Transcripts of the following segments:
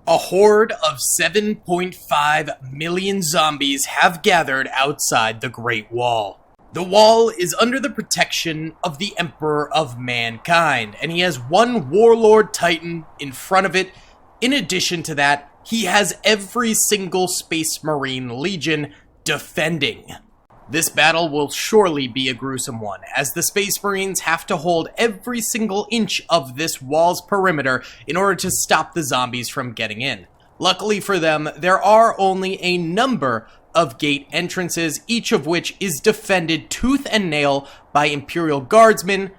A horde of 7.5 million zombies have gathered outside the Great Wall. The wall is under the protection of the Emperor of Mankind, and he has one warlord titan in front of it. In addition to that, he has every single Space Marine Legion defending. This battle will surely be a gruesome one, as the Space Marines have to hold every single inch of this wall's perimeter in order to stop the zombies from getting in. Luckily for them, there are only a number of gate entrances, each of which is defended tooth and nail by Imperial Guardsmen,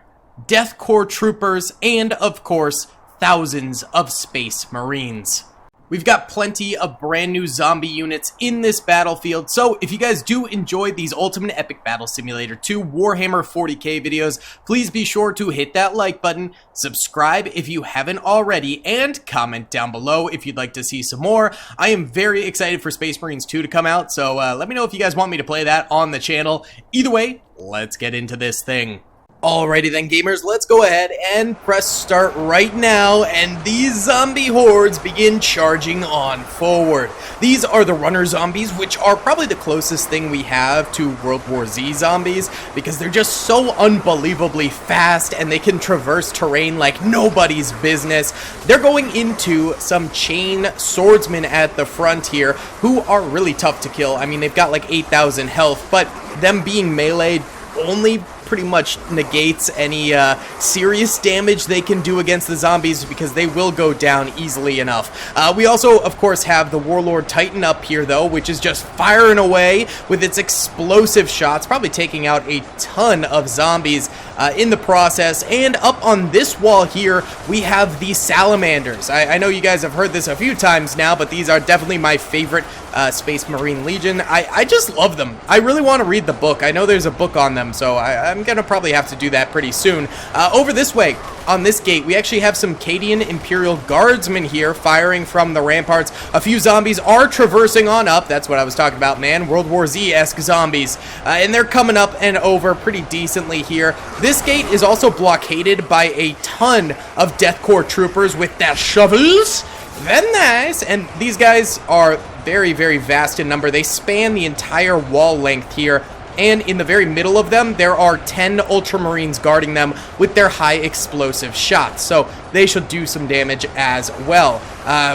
Death Corps troopers, and, of course, thousands of Space Marines. We've got plenty of brand new zombie units in this battlefield, so if you guys do enjoy these Ultimate Epic Battle Simulator 2 Warhammer 40k videos, please be sure to hit that like button, subscribe if you haven't already, and comment down below if you'd like to see some more. I am very excited for Space Marines 2 to come out, so let me know if you guys want me to play that on the channel. Either way, let's get into this thing. Alrighty then, gamers, let's go ahead and press start right now, and these zombie hordes begin charging on forward. These are the runner zombies, which are probably the closest thing we have to World War Z zombies, because they're just so unbelievably fast, and they can traverse terrain like nobody's business. They're going into some chain swordsmen at the front here, who are really tough to kill. I mean, they've got like 8,000 health, but them being meleeed only pretty much negates any serious damage they can do against the zombies, because they will go down easily enough. We also, of course, have the Warlord Titan up here, though, which is just firing away with its explosive shots, probably taking out a ton of zombies in the process. And up on this wall here, we have the Salamanders. I know you guys have heard this a few times now, but these are definitely my favorite Space Marine Legion. I just love them. I really want to read the book. I know there's a book on them, so I'm gonna probably have to do that pretty soon. Over this way, on this gate, we actually have some Cadian Imperial Guardsmen here firing from the ramparts. A few zombies are traversing on up. That's what I was talking about, man. World War Z-esque zombies. And they're coming up and over pretty decently here. This gate is also blockaded by a ton of Death Corps troopers with their shovels. Very nice. And these guys are very, very vast in number. They span the entire wall length here. And in the very middle of them, there are 10 Ultramarines guarding them with their high explosive shots. So they should do some damage as well.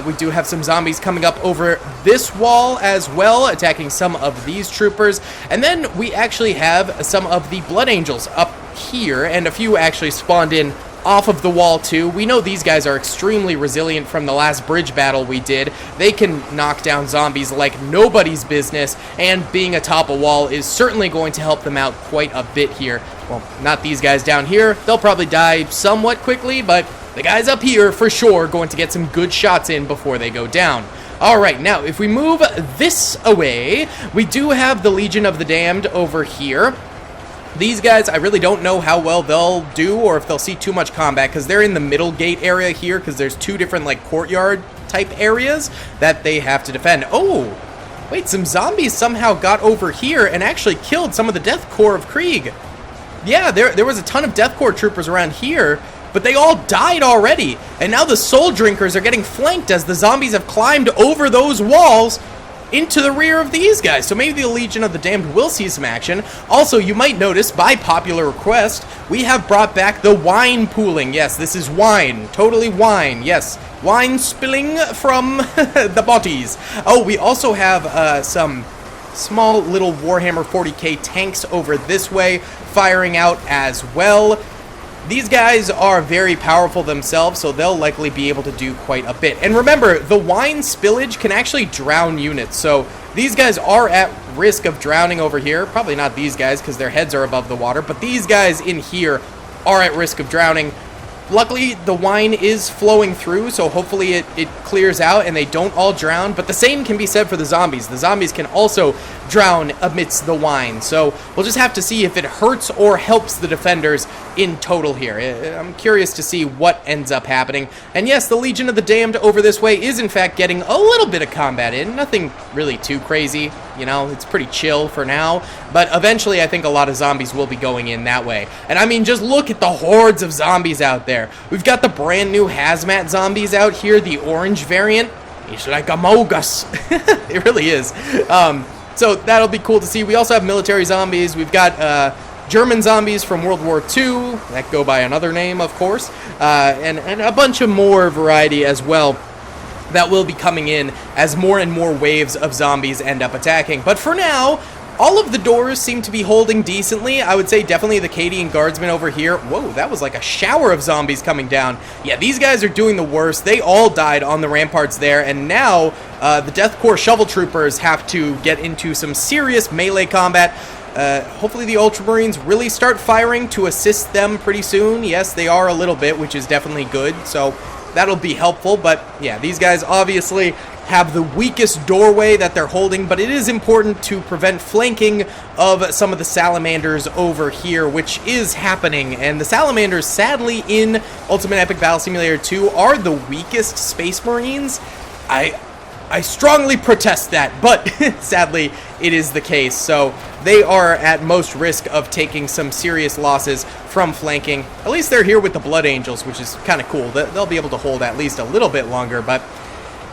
We do have some zombies coming up over this wall as well, attacking some of these troopers. And then we actually have some of the Blood Angels up here, and a few actually spawned in off of the wall too. We know these guys are extremely resilient from the last bridge battle we did. They can knock down zombies like nobody's business, and being atop a wall is certainly going to help them out quite a bit here. Well, not these guys down here. They'll probably die somewhat quickly, but the guys up here for sure going to get some good shots in before they go down. Alright, now if we move this away, we do have the Legion of the Damned over here. These guys, I really don't know how well they'll do, or if they'll see too much combat, because they're in the middle gate area here, because there's two different, like, courtyard type areas that they have to defend. Oh, wait, some zombies somehow got over here and actually killed some of the Death Corps of Krieg. Yeah, there was a ton of Death Corps troopers around here, but they all died already. And now the Soul Drinkers are getting flanked as the zombies have climbed over those walls into the rear of these guys. So maybe the Legion of the Damned will see some action. Also, you might notice, by popular request, we have brought back the wine pooling. Yes, this is wine. Totally wine. Yes, wine spilling from the bodies. Oh, we also have some small little Warhammer 40k tanks over this way, firing out as well. These guys are very powerful themselves, so they'll likely be able to do quite a bit. And remember, the wine spillage can actually drown units, so these guys are at risk of drowning over here. Probably not these guys, because their heads are above the water, but these guys in here are at risk of drowning. Luckily, the wine is flowing through, so hopefully it clears out and they don't all drown. But the same can be said for the zombies. The zombies can also drown amidst the wine. So we'll just have to see if it hurts or helps the defenders in total here. I'm curious to see what ends up happening. And yes, the Legion of the Damned over this way is in fact getting a little bit of combat in. Nothing really too crazy. You know, it's pretty chill for now. But eventually, I think a lot of zombies will be going in that way. And I mean, just look at the hordes of zombies out there. We've got the brand new hazmat zombies out here, the orange variant. It's like Among Us. It really is. So that'll be cool to see. We also have military zombies. We've got German zombies from World War II that go by another name, of course, and a bunch of more variety as well that will be coming in as more and more waves of zombies end up attacking. But for now, all of the doors seem to be holding decently. I would say definitely the Cadian Guardsmen over here. Whoa, that was like a shower of zombies coming down. Yeah, these guys are doing the worst. They all died on the ramparts there, and now the Death Corps Shovel Troopers have to get into some serious melee combat. Hopefully the Ultramarines really start firing to assist them pretty soon. Yes, they are a little bit, which is definitely good, so that'll be helpful. But yeah, these guys obviously have the weakest doorway that they're holding, but it is important to prevent flanking of some of the Salamanders over here, which is happening. And the Salamanders, sadly, in Ultimate Epic Battle Simulator 2 are the weakest Space Marines. I strongly protest that, but sadly, it is the case. So they are at most risk of taking some serious losses from flanking. At least they're here with the Blood Angels, which is kind of cool. They'll be able to hold at least a little bit longer, but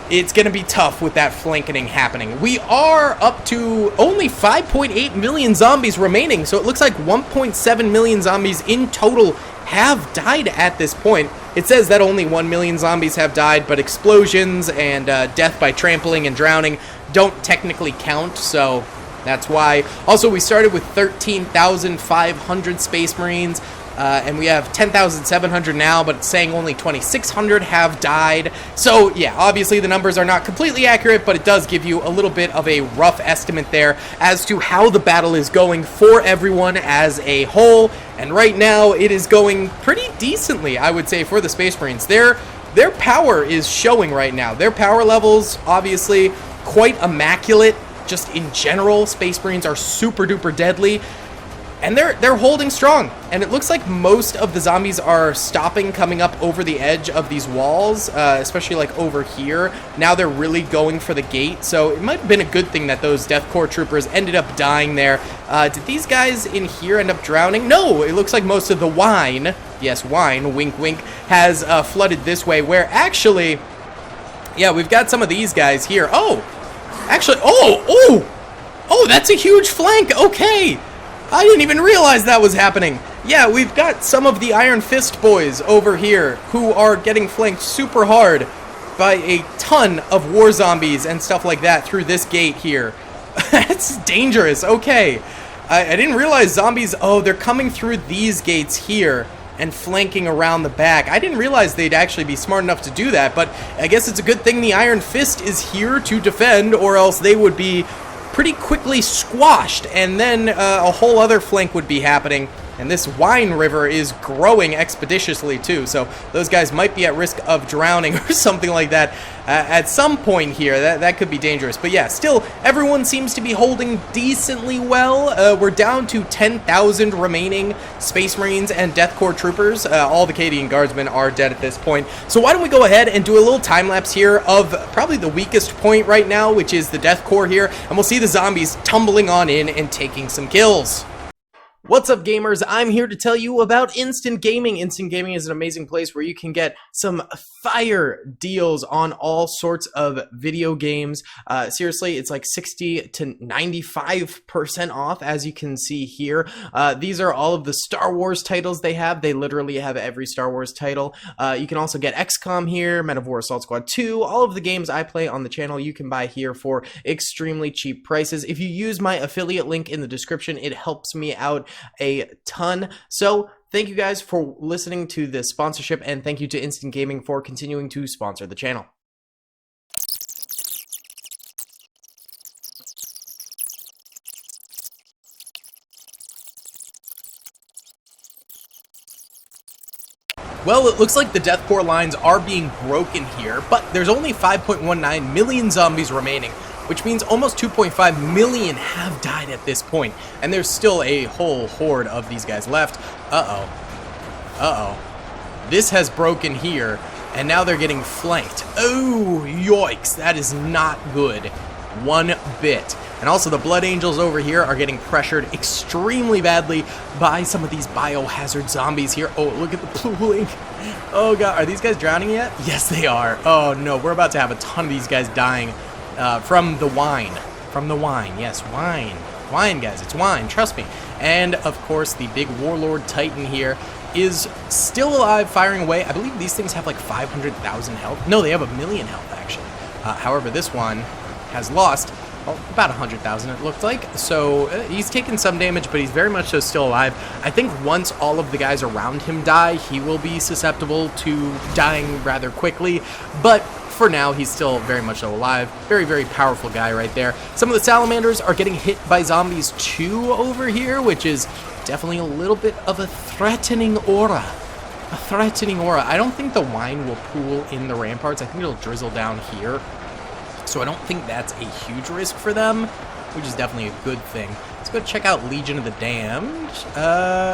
it's going to be tough with that flanking happening. We are up to only 5.8 million zombies remaining, so it looks like 1.7 million zombies in total have died at this point. It says that only 1 million zombies have died, but explosions and death by trampling and drowning don't technically count, so that's why. Also, we started with 13,500 Space Marines, and we have 10,700 now, but it's saying only 2,600 have died. So, yeah, obviously the numbers are not completely accurate, but it does give you a little bit of a rough estimate there as to how the battle is going for everyone as a whole. And right now, it is going pretty decently, I would say, for the Space Marines. Their power is showing right now. Their power levels, obviously, quite immaculate. Just in general, Space Marines are super duper deadly. And they're holding strong, and it looks like most of the zombies are stopping coming up over the edge of these walls, especially like over here. Now they're really going for the gate, so it might have been a good thing that those Death Corps troopers ended up dying there. Did these guys in here end up drowning? No, it looks like most of the wine, yes, wine, wink wink, has flooded this way, where actually, yeah, we've got some of these guys here. Oh, actually, oh, that's a huge flank, okay. I didn't even realize that was happening. Yeah, we've got some of the Iron Fist boys over here who are getting flanked super hard by a ton of war zombies and stuff like that through this gate here. That's dangerous. Okay. I didn't realize zombies, oh, they're coming through these gates here and flanking around the back. I didn't realize they'd actually be smart enough to do that, but I guess it's a good thing the Iron Fist is here to defend, or else they would be pretty quickly squashed, and then a whole other flank would be happening. And this wine river is growing expeditiously too, so those guys might be at risk of drowning or something like that at some point here. That could be dangerous. But yeah, still, everyone seems to be holding decently well. We're down to 10,000 remaining Space Marines and Death Corps troopers. All the Cadian Guardsmen are dead at this point. So why don't we go ahead and do a little time-lapse here of probably the weakest point right now, which is the Death Corps here, and we'll see the zombies tumbling on in and taking some kills. What's up, gamers? I'm here to tell you about Instant Gaming. Instant Gaming is an amazing place where you can get some fire deals on all sorts of video games. Seriously, it's like 60 to 95% off, as you can see here. These are all of the Star Wars titles they have. They literally have every Star Wars title. You can also get XCOM here, Men of War Assault Squad 2. All of the games I play on the channel you can buy here for extremely cheap prices. If you use my affiliate link in the description, it helps me out a ton. So thank you guys for listening to this sponsorship, and thank you to Instant Gaming for continuing to sponsor the channel. Well, it looks like the Death Corps lines are being broken here, but there's only 5.19 million zombies remaining, which means almost 2.5 million have died at this point, and there's still a whole horde of these guys left. This has broken here, and now they're getting flanked. Oh, yikes, that is not good. one bit. And also the Blood Angels over here are getting pressured extremely badly by some of these biohazard zombies here. Oh, look at the blue link. Oh god, are these guys drowning yet? Yes, they are. Oh no, we're about to have a ton of these guys dying from the wine. From the wine, yes, wine. Wine, guys, it's wine, trust me. And, of course, the big Warlord Titan here is still alive, firing away. I believe these things have like 500,000 health. No, they have 1,000,000 health, actually. However, this one has lost about 100,000, it looked like. So he's taken some damage, but he's very much so still alive. I think once all of the guys around him die, he will be susceptible to dying rather quickly. But for now, he's still very much so alive. Very, very powerful guy right there. Some of the salamanders are getting hit by zombies too over here, which is definitely a little bit of a threatening aura. A threatening aura. I don't think the wine will pool in the ramparts. I think it'll drizzle down here. So I don't think that's a huge risk for them, which is definitely a good thing. Let's go check out Legion of the Damned.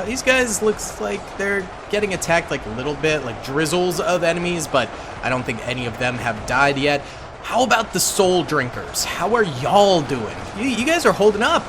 These guys looks like they're getting attacked like a little bit, like drizzles of enemies, but I don't think any of them have died yet. How about the Soul Drinkers? How are y'all doing? You guys are holding up.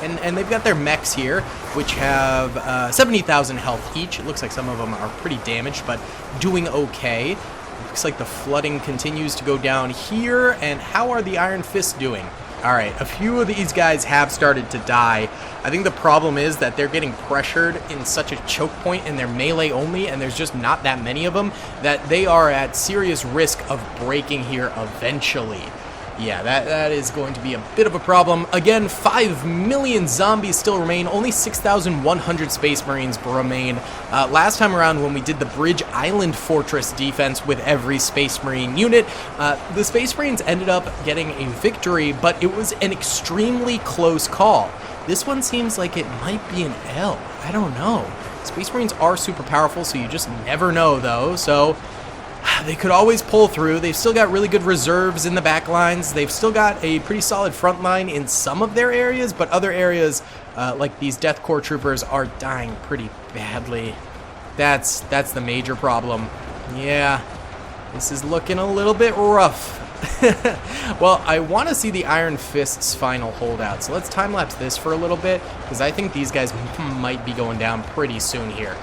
And they've got their mechs here, which have 70,000 health each. It looks like some of them are pretty damaged, but doing okay. Looks like the flooding continues to go down here. And how are the Iron Fists doing? All right, a few of these guys have started to die. I think the problem is that they're getting pressured in such a choke point and they're melee only, and there's just not that many of them, that they are at serious risk of breaking here eventually. Yeah, that is going to be a bit of a problem. Again, 5 million zombies still remain. Only 6,100 Space Marines remain. Last time around when we did the Bridge Island Fortress defense with every Space Marine unit, the Space Marines ended up getting a victory, but it was an extremely close call. This one seems like it might be an L. I don't know. Space Marines are super powerful, so you just never know, though. So they could always pull through. They've still got really good reserves in the back lines. They've still got a pretty solid front line in some of their areas, but other areas, like these Death Corps troopers, are dying pretty badly. That's the major problem. Yeah, this is looking a little bit rough. Well, I want to see the Iron Fist's final holdout, so let's time-lapse this for a little bit, because I think these guys might be going down pretty soon here.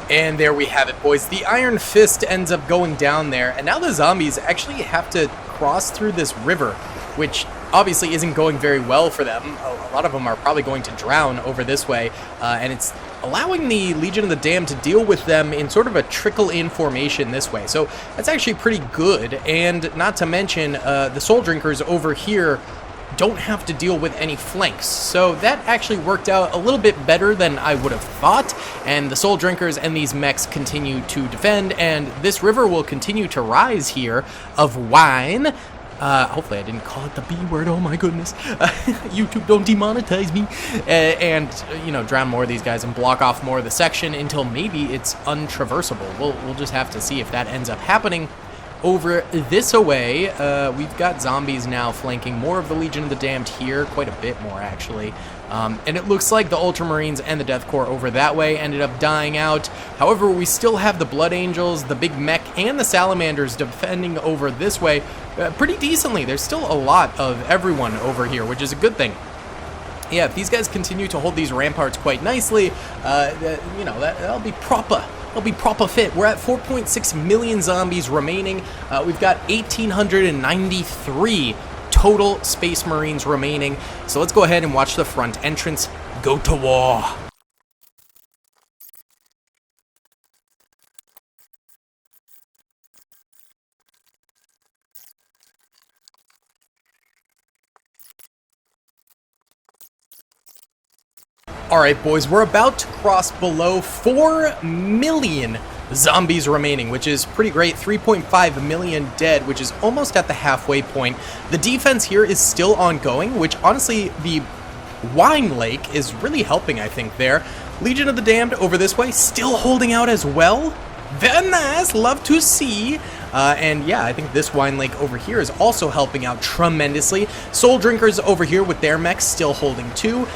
And there we have it, boys. The Iron Fist ends up going down there, and now the zombies actually have to cross through this river, which obviously isn't going very well for them. A lot of them are probably going to drown over this way, and it's allowing the Legion of the Damned to deal with them in sort of a trickle-in formation this way. So that's actually pretty good, and not to mention the Soul Drinkers over here don't have to deal with any flanks. So that actually worked out a little bit better than I would have thought, and the Soul Drinkers and these mechs continue to defend, and this river will continue to rise here of wine. Hopefully I didn't call it the B word, oh my goodness. YouTube, don't demonetize me. And, you know, drown more of these guys and block off more of the section until maybe it's untraversable. We'll just have to see if that ends up happening. Over this away, we've got zombies now flanking more of the Legion of the Damned here, quite a bit more actually. And it looks like the Ultramarines and the Death Corps over that way ended up dying out. However, we still have the Blood Angels, the Big Mech, and the Salamanders defending over this way pretty decently. There's still a lot of everyone over here, which is a good thing. Yeah, if these guys continue to hold these ramparts quite nicely, you know, that'll be proper. It'll be proper fit. We're at 4.6 million zombies remaining. We've got 1,893 total Space Marines remaining. So let's go ahead and watch the front entrance go to war. Alright boys, we're about to cross below 4 million zombies remaining, which is pretty great. 3.5 million dead, which is almost at the halfway point. The defense here is still ongoing, which honestly, the wine lake is really helping, I think, there. Legion of the Damned over this way, still holding out as well. Very nice, love to see. And yeah, I think this wine lake over here is also helping out tremendously. Soul Drinkers over here with their mechs still holding too.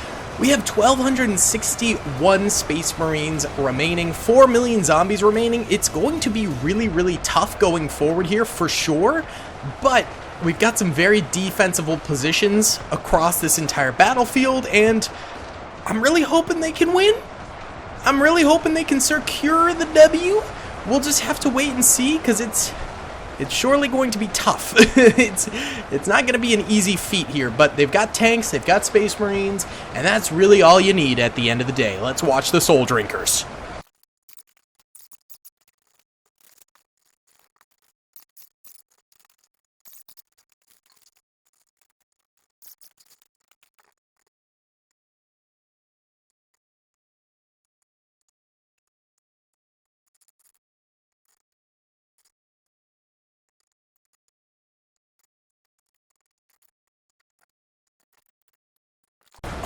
We have 1,261 Space Marines remaining, 4 million zombies remaining. It's going to be really, really tough going forward here for sure, but we've got some very defensible positions across this entire battlefield, and I'm really hoping they can win. I'm really hoping they can secure the W. We'll just have to wait and see, because it's surely going to be tough. It's not going to be an easy feat here, but they've got tanks, they've got Space Marines, and that's really all you need at the end of the day. Let's watch the Soul Drinkers.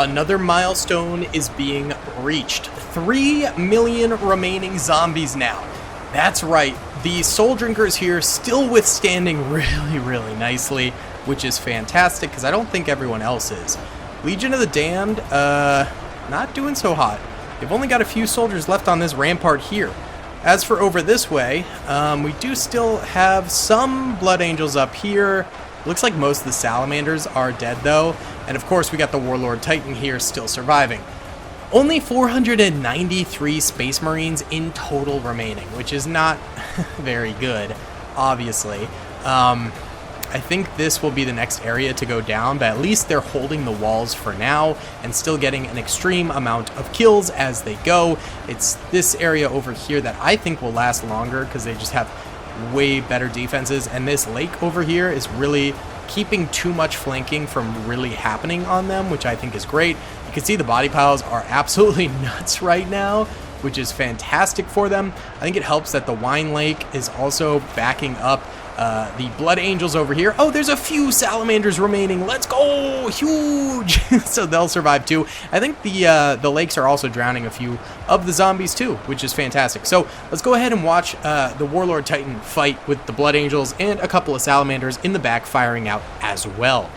Another milestone is being reached. 3 million remaining zombies now. That's right, the Soul Drinkers here still withstanding really, really nicely, which is fantastic because I don't think everyone else is. Legion of the Damned, not doing so hot. They've only got a few soldiers left on this rampart here. As for over this way, we do still have some Blood Angels up here. Looks like most of the Salamanders are dead though, and of course we got the Warlord Titan here still surviving. Only 493 Space Marines in total remaining, which is not very good, obviously. I think this will be the next area to go down, but at least they're holding the walls for now and still getting an extreme amount of kills as they go. It's this area over here that I think will last longer because they just have way better defenses, and this lake over here is really keeping too much flanking from really happening on them, which I think is great. You can see the body piles are absolutely nuts right now, which is fantastic for them. I think it helps that the Wine Lake is also backing up the Blood Angels over here. Oh, there's a few Salamanders remaining. Let's go! Huge! So they'll survive too. I think the lakes are also drowning a few of the zombies too, which is fantastic. So let's go ahead and watch the Warlord Titan fight with the Blood Angels and a couple of Salamanders in the back firing out as well.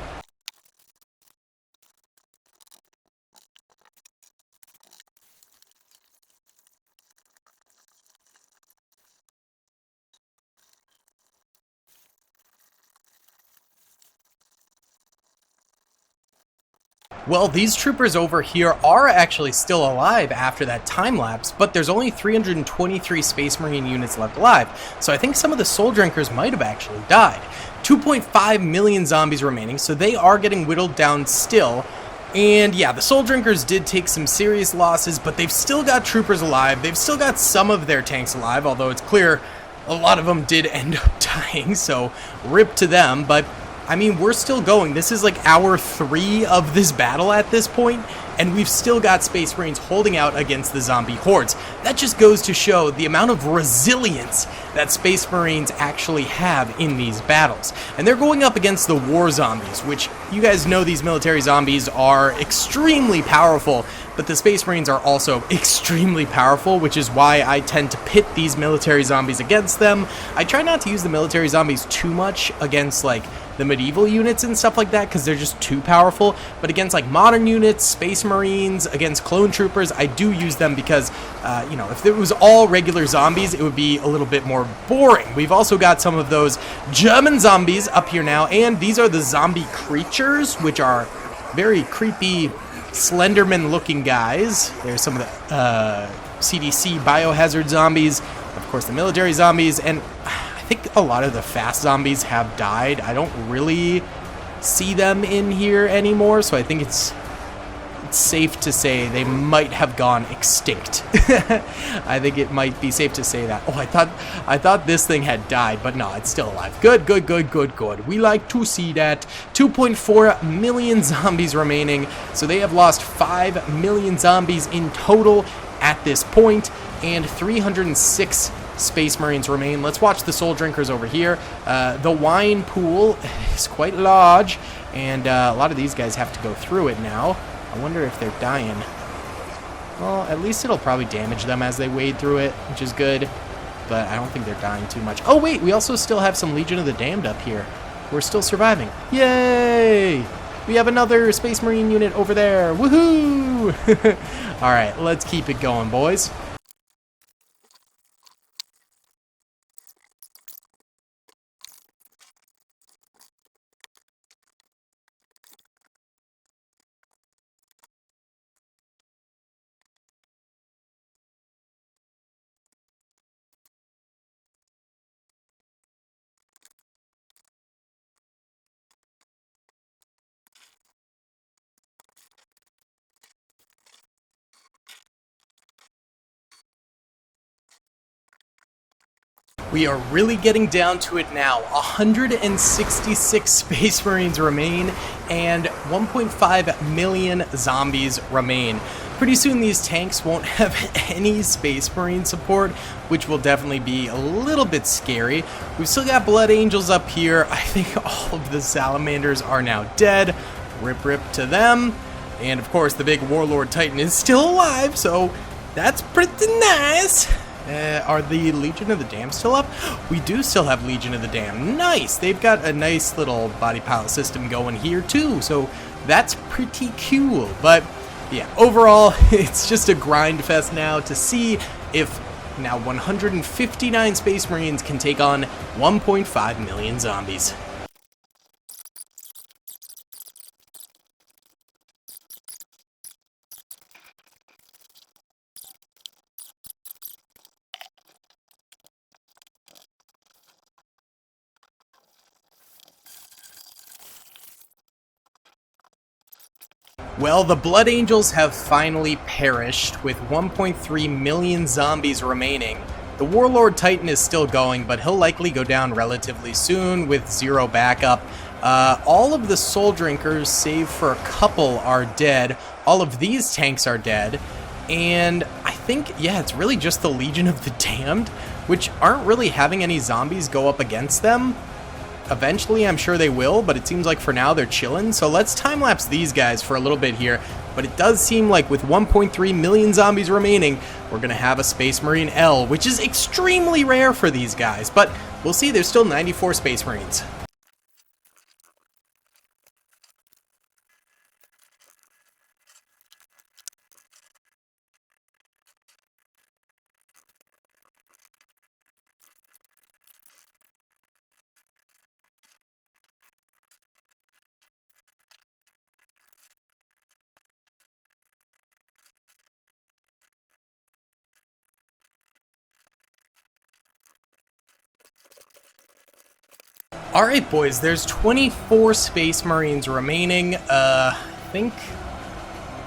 Well, these troopers over here are actually still alive after that time lapse, but there's only 323 Space Marine units left alive, so I think some of the Soul Drinkers might have actually died. 2.5 million zombies remaining, so they are getting whittled down still. And yeah, the Soul Drinkers did take some serious losses, but they've still got troopers alive. They've still got some of their tanks alive, although it's clear a lot of them did end up dying, so rip to them. But I mean, we're still going. This is like hour 3 of this battle at this point, and we've still got Space Marines holding out against the zombie hordes. That just goes to show the amount of resilience that Space Marines actually have in these battles. And they're going up against the war zombies, which you guys know these military zombies are extremely powerful, but the Space Marines are also extremely powerful, which is why I tend to pit these military zombies against them. I try not to use the military zombies too much against like the medieval units and stuff like that because they're just too powerful, but against like modern units, Space Marines, against clone troopers, I do use them because you know, if it was all regular zombies, it would be a little bit more boring. We've also got some of those German zombies up here now, and these are the zombie creatures, which are very creepy Slenderman looking guys. There's some of the CDC biohazard zombies, of course the military zombies, and I think a lot of the fast zombies have died. I don't really see them in here anymore, so I think it's safe to say they might have gone extinct. I think it might be safe to say that. Oh, I thought this thing had died, but no, it's still alive. Good, good, good, good, good. We like to see that. 2.4 million zombies remaining, so they have lost 5 million zombies in total at this point, and 306 Space Marines remain. Let's watch the Soul Drinkers over here. The wine pool is quite large, and a lot of these guys have to go through it now. I wonder if they're dying. Well, at least it'll probably damage them as they wade through it, which is good, but I don't think they're dying too much. Oh wait, we also still have some Legion of the Damned up here. We're still surviving. Yay! We have another Space Marine unit over there. Woohoo! Alright, let's keep it going, boys. We are really getting down to it now. 166 Space Marines remain, and 1.5 million zombies remain. Pretty soon these tanks won't have any Space Marine support, which will definitely be a little bit scary. We've still got Blood Angels up here. I think all of the Salamanders are now dead. Rip rip to them. And of course the big Warlord Titan is still alive, so that's pretty nice. Are the Legion of the Damned still up? We do still have Legion of the Damned. Nice! They've got a nice little body pilot system going here too, so that's pretty cool. But yeah, overall, it's just a grind fest now to see if now 159 Space Marines can take on 1.5 million zombies. Well, the Blood Angels have finally perished, with 1.3 million zombies remaining. The Warlord Titan is still going, but he'll likely go down relatively soon with zero backup. All of the Soul Drinkers, save for a couple, are dead. All of these tanks are dead. And I think, yeah, it's really just the Legion of the Damned, which aren't really having any zombies go up against them. Eventually, I'm sure they will, but it seems like for now they're chilling. So let's time-lapse these guys for a little bit here. But it does seem like with 1.3 million zombies remaining, we're going to have a Space Marine L, which is extremely rare for these guys. But we'll see, there's still 94 Space Marines. Alright boys, there's 24 Space Marines remaining. I think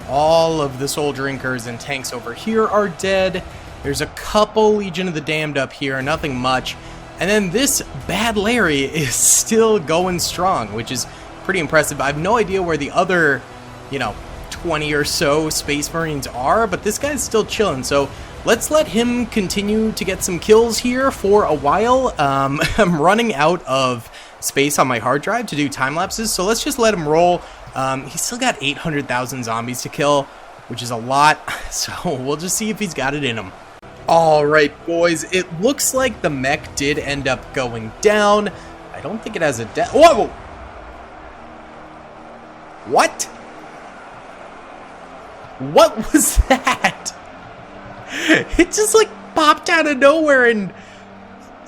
all of the Soul Drinkers and tanks over here are dead. There's a couple Legion of the Damned up here, nothing much. And then this Bad Larry is still going strong, which is pretty impressive. I have no idea where the other, 20 or so Space Marines are, but this guy's still chilling, so let's let him continue to get some kills here for a while. I'm running out of space on my hard drive to do time lapses, so let's just let him roll. He's still got 800,000 zombies to kill, which is a lot, so we'll just see if he's got it in him. Alright boys, it looks like the mech did end up going down. I don't think it has a death. Whoa! What? What was that? It just like popped out of nowhere and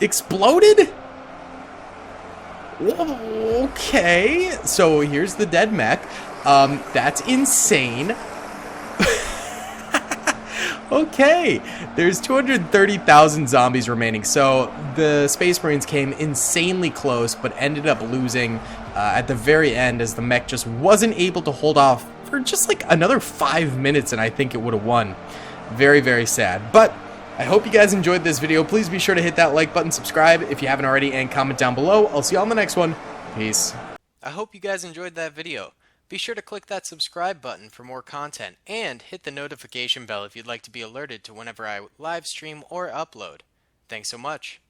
exploded? Okay, so here's the dead mech. That's insane. Okay, there's 230,000 zombies remaining, so the Space Marines came insanely close, but ended up losing at the very end as the mech just wasn't able to hold off for just like another 5 minutes, and I think it would have won. Very, very sad. But I hope you guys enjoyed this video. Please be sure to hit that like button, subscribe if you haven't already, and comment down below. I'll see you on the next one. Peace. I hope you guys enjoyed that video. Be sure to click that subscribe button for more content, and hit the notification bell if you'd like to be alerted to whenever I live stream or upload. Thanks so much.